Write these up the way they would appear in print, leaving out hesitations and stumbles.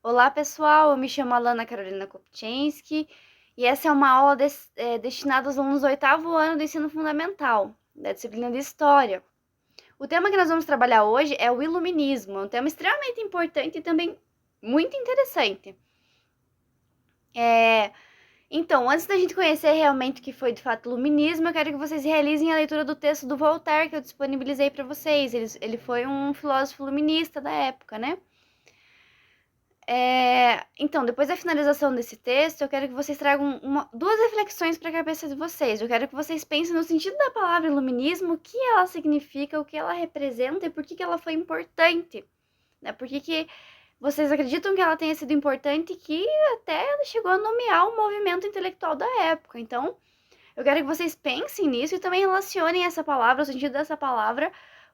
Olá, pessoal. Eu me chamo Alana Carolina Kopczynski e essa é uma aula destinada aos alunos do oitavo ano do ensino fundamental, da disciplina de História. O tema que nós vamos trabalhar hoje é o Iluminismo, um tema extremamente importante e também muito interessante. Então, antes da gente conhecer realmente o que foi de fato o Iluminismo, eu quero que vocês realizem a leitura do texto do Voltaire que eu disponibilizei para vocês. Ele foi um filósofo iluminista da época, né? Então, depois da finalização desse texto, eu quero que vocês tragam duas reflexões para a cabeça de vocês. Eu quero que vocês pensem no sentido da palavra iluminismo, o que ela significa, o que ela representa e por que ela foi importante. Né? Por que vocês acreditam que ela tenha sido importante e que até ela chegou a nomear o movimento intelectual da época. Então, eu quero que vocês pensem nisso e também relacionem essa palavra, o sentido dessa palavra,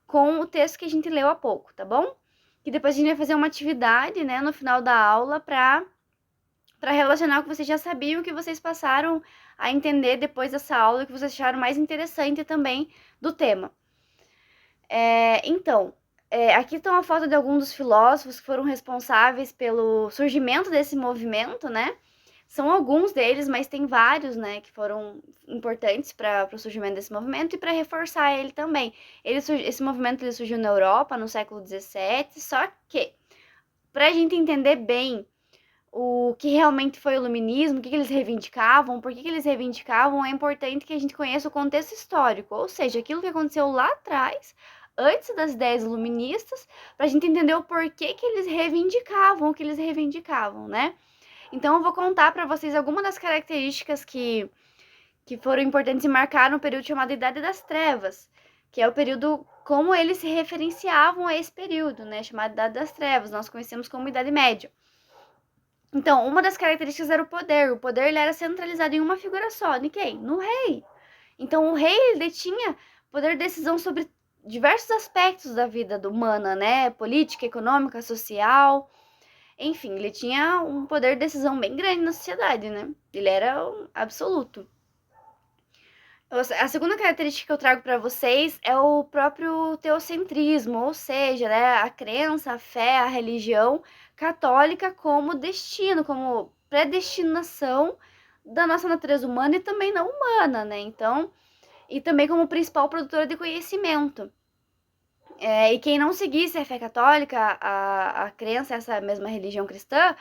com o texto que a gente leu há pouco, tá bom? Que depois a gente vai fazer uma atividade, né, no final da aula para relacionar o que vocês já sabiam, o que vocês passaram a entender depois dessa aula, o que vocês acharam mais interessante também do tema. Aqui estão a foto de alguns dos filósofos que foram responsáveis pelo surgimento desse movimento, né? São alguns deles, mas tem vários, né, que foram importantes para o surgimento desse movimento e para reforçar ele também. Esse movimento ele surgiu na Europa no século XVII, só que para a gente entender bem o que realmente foi o iluminismo, o que eles reivindicavam, por que eles reivindicavam, é importante que a gente conheça o contexto histórico, ou seja, aquilo que aconteceu lá atrás, antes das ideias iluministas, para a gente entender o porquê que eles reivindicavam o que eles reivindicavam, né? Então, eu vou contar para vocês algumas das características que foram importantes e marcaram o período chamado Idade das Trevas, que é o período como eles se referenciavam a esse período, né, chamado Idade das Trevas, nós conhecemos como Idade Média. Então, uma das características era o poder. O poder ele era centralizado em uma figura só, de quem? No rei. Então, o rei ele detinha poder de decisão sobre diversos aspectos da vida humana, né, política, econômica, social. Enfim, ele tinha um poder de decisão bem grande na sociedade, né? Ele era absoluto. A segunda característica que eu trago para vocês é o próprio teocentrismo, ou seja, né, a crença, a fé, a religião católica como destino, como predestinação da nossa natureza humana e também não humana, né? Então, e também como principal produtora de conhecimento. E quem não seguisse a fé católica, a crença, essa mesma religião cristã,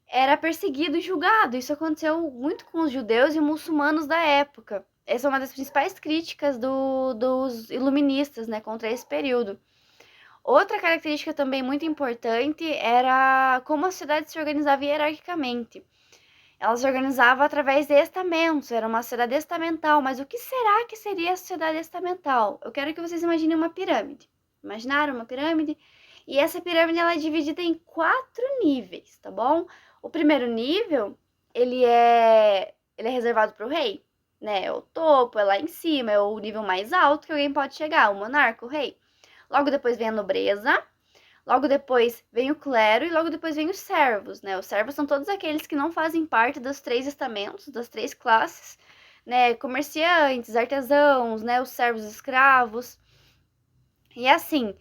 era perseguido e julgado. Isso aconteceu muito com os judeus e muçulmanos da época. Essa é uma das principais críticas dos iluministas, né, contra esse período. Outra característica também muito importante era como a sociedade se organizava hierarquicamente. Ela se organizava através de estamentos, era uma sociedade estamental. Mas o que será que seria a sociedade estamental? Eu quero que vocês imaginem uma pirâmide. Imaginaram uma pirâmide? E essa pirâmide ela é dividida em 4 níveis, tá bom? O primeiro nível, ele é reservado para o rei, né? É o topo, é lá em cima, é o nível mais alto que alguém pode chegar, o monarca, o rei. Logo depois vem a nobreza, logo depois vem o clero e logo depois vem os servos, né? Os servos são todos aqueles que não fazem parte dos 3 estamentos, das 3 classes, né? Comerciantes, artesãos, né? Os servos escravos. E assim,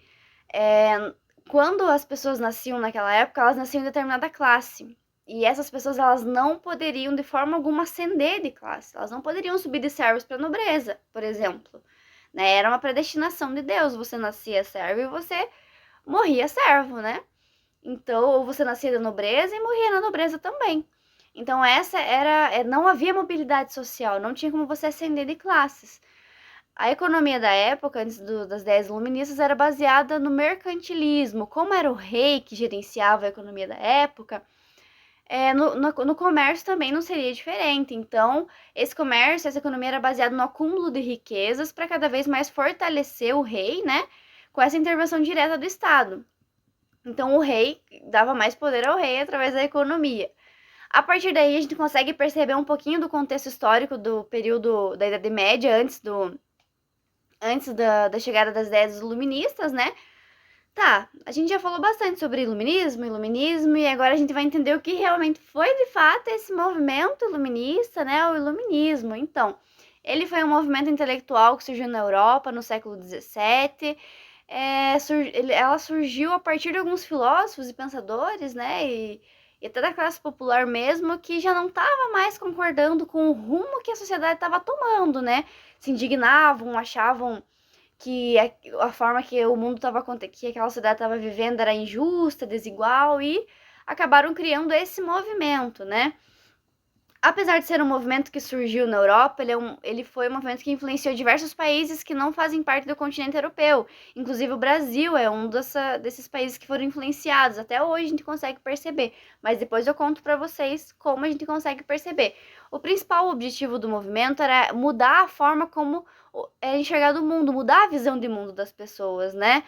é, quando as pessoas nasciam naquela época, elas nasciam em determinada classe. E essas pessoas elas não poderiam de forma alguma ascender de classe. Elas não poderiam subir de servos para nobreza, por exemplo. Né? Era uma predestinação de Deus. Você nascia servo e você morria servo, né? Então, ou você nascia da nobreza e morria na nobreza também. Então, essa era. Não havia mobilidade social, não tinha como você ascender de classes. A economia da época, antes das ideias iluministas, era baseada no mercantilismo. Como era o rei que gerenciava a economia da época, no comércio também não seria diferente. Então, esse comércio, essa economia era baseada no acúmulo de riquezas para cada vez mais fortalecer o rei, né? Com essa intervenção direta do Estado. Então, o rei dava mais poder ao rei através da economia. A partir daí, a gente consegue perceber um pouquinho do contexto histórico do período da Idade Média, antes da chegada das ideias iluministas, né? Tá, a gente já falou bastante sobre iluminismo, e agora a gente vai entender o que realmente foi de fato esse movimento iluminista, né? O iluminismo. Então, ele foi um movimento intelectual que surgiu na Europa no século XVII. ela surgiu a partir de alguns filósofos e pensadores, né? E até da classe popular mesmo, que já não estava mais concordando com o rumo que a sociedade estava tomando, né? Se indignavam, achavam que a forma que o mundo estava, que aquela sociedade estava vivendo era injusta, desigual, e acabaram criando esse movimento, né? Apesar de ser um movimento que surgiu na Europa, ele foi um movimento que influenciou diversos países que não fazem parte do continente europeu. Inclusive o Brasil é um desses países que foram influenciados. Até hoje a gente consegue perceber, mas depois eu conto para vocês como a gente consegue perceber. O principal objetivo do movimento era mudar a forma como é enxergado o mundo, mudar a visão de mundo das pessoas, né?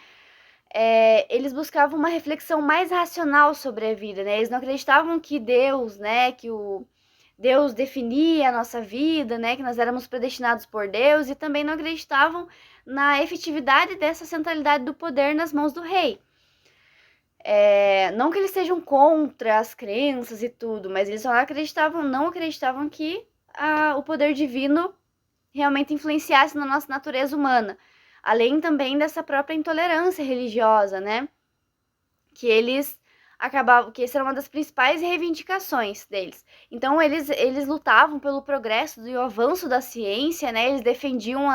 Eles buscavam uma reflexão mais racional sobre a vida, né? Eles não acreditavam que Deus, né, que o Deus definia a nossa vida, né, que nós éramos predestinados por Deus, e também não acreditavam na efetividade dessa centralidade do poder nas mãos do rei. Não que eles sejam contra as crenças e tudo, mas eles só não acreditavam que o poder divino realmente influenciasse na nossa natureza humana. Além também dessa própria intolerância religiosa, né? Que eles acabavam, que essa era uma das principais reivindicações deles. Então eles lutavam pelo progresso e o avanço da ciência, né? Eles defendiam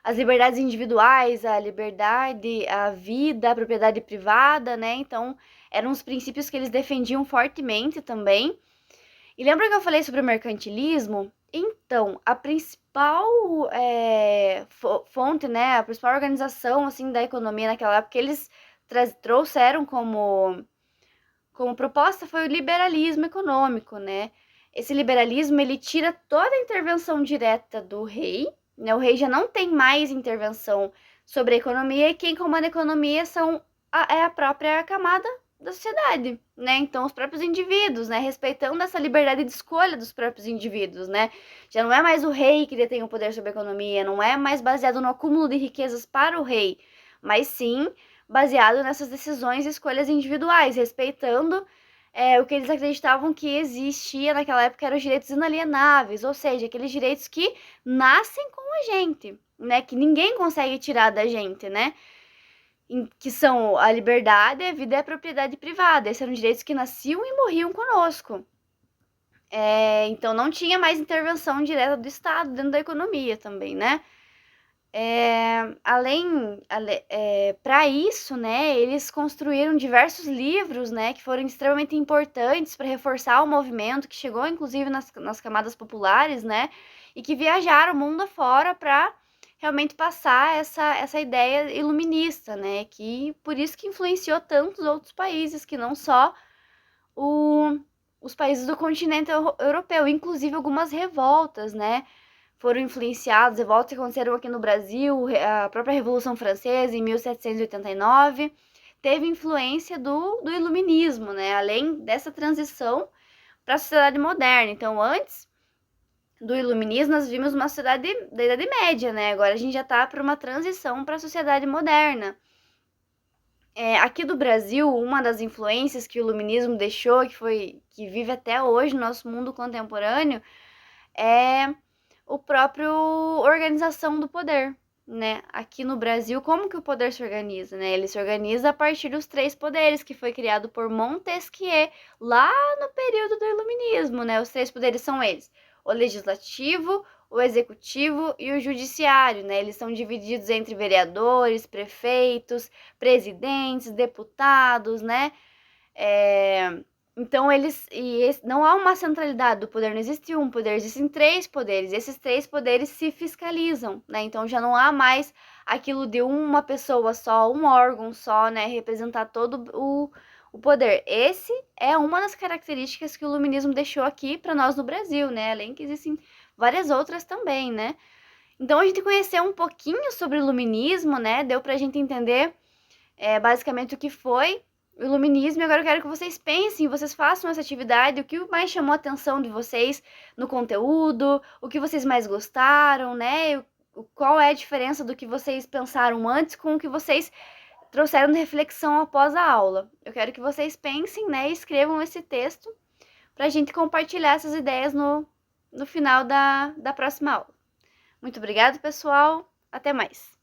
as liberdades individuais, a liberdade, a vida, a propriedade privada, né? Então eram os princípios que eles defendiam fortemente também. E lembra que eu falei sobre o mercantilismo? Então, a principal fonte, né, a principal organização assim da economia naquela época que eles trouxeram como proposta foi o liberalismo econômico, né? Esse liberalismo ele tira toda a intervenção direta do rei, né? O rei já não tem mais intervenção sobre a economia e quem comanda a economia é a própria camada da sociedade, né? Então os próprios indivíduos, né? Respeitando essa liberdade de escolha dos próprios indivíduos, né? Já não é mais o rei que detém o poder sobre a economia, não é mais baseado no acúmulo de riquezas para o rei, mas sim baseado nessas decisões e escolhas individuais, respeitando o que eles acreditavam que existia naquela época eram os direitos inalienáveis, ou seja, aqueles direitos que nascem com a gente, né? Que ninguém consegue tirar da gente, né? Que são a liberdade, a vida e a propriedade privada. Esses eram direitos que nasciam e morriam conosco. Então não tinha mais intervenção direta do Estado dentro da economia também, né? Para isso, né, eles construíram diversos livros, né, que foram extremamente importantes para reforçar o movimento, que chegou inclusive nas camadas populares, né, e que viajaram o mundo afora para realmente passar essa ideia iluminista, né, que por isso que influenciou tantos outros países, que não só os países do continente europeu, inclusive algumas revoltas, né, foram influenciados, revoltas que aconteceram aqui no Brasil, a própria Revolução Francesa em 1789, teve influência do iluminismo, né? Além dessa transição para a sociedade moderna. Então, antes do iluminismo, nós vimos uma sociedade da Idade Média, né? Agora a gente já está para uma transição para a sociedade moderna. Aqui do Brasil, uma das influências que o iluminismo deixou, que vive até hoje no nosso mundo contemporâneo, é o próprio organização do poder, né? Aqui no Brasil, como que o poder se organiza, né? Ele se organiza a partir dos três poderes que foi criado por Montesquieu lá no período do Iluminismo, né? Os três poderes são eles: o legislativo, o executivo e o judiciário, né? Eles são divididos entre vereadores, prefeitos, presidentes, deputados, né? Então, não há uma centralidade do poder, não existe um poder, existem três poderes. Esses três poderes se fiscalizam, né? Então, já não há mais aquilo de uma pessoa só, um órgão só, né? Representar todo o poder. Esse é uma das características que o iluminismo deixou aqui para nós no Brasil, né? Além que existem várias outras também, né? Então, a gente conheceu um pouquinho sobre o iluminismo, né? Deu pra gente entender basicamente o que foi o iluminismo. E agora eu quero que vocês pensem, vocês façam essa atividade, o que mais chamou a atenção de vocês no conteúdo, o que vocês mais gostaram, né? Qual é a diferença do que vocês pensaram antes com o que vocês trouxeram de reflexão após a aula. Eu quero que vocês pensem, né, e escrevam esse texto para a gente compartilhar essas ideias no final da próxima aula. Muito obrigada, pessoal. Até mais.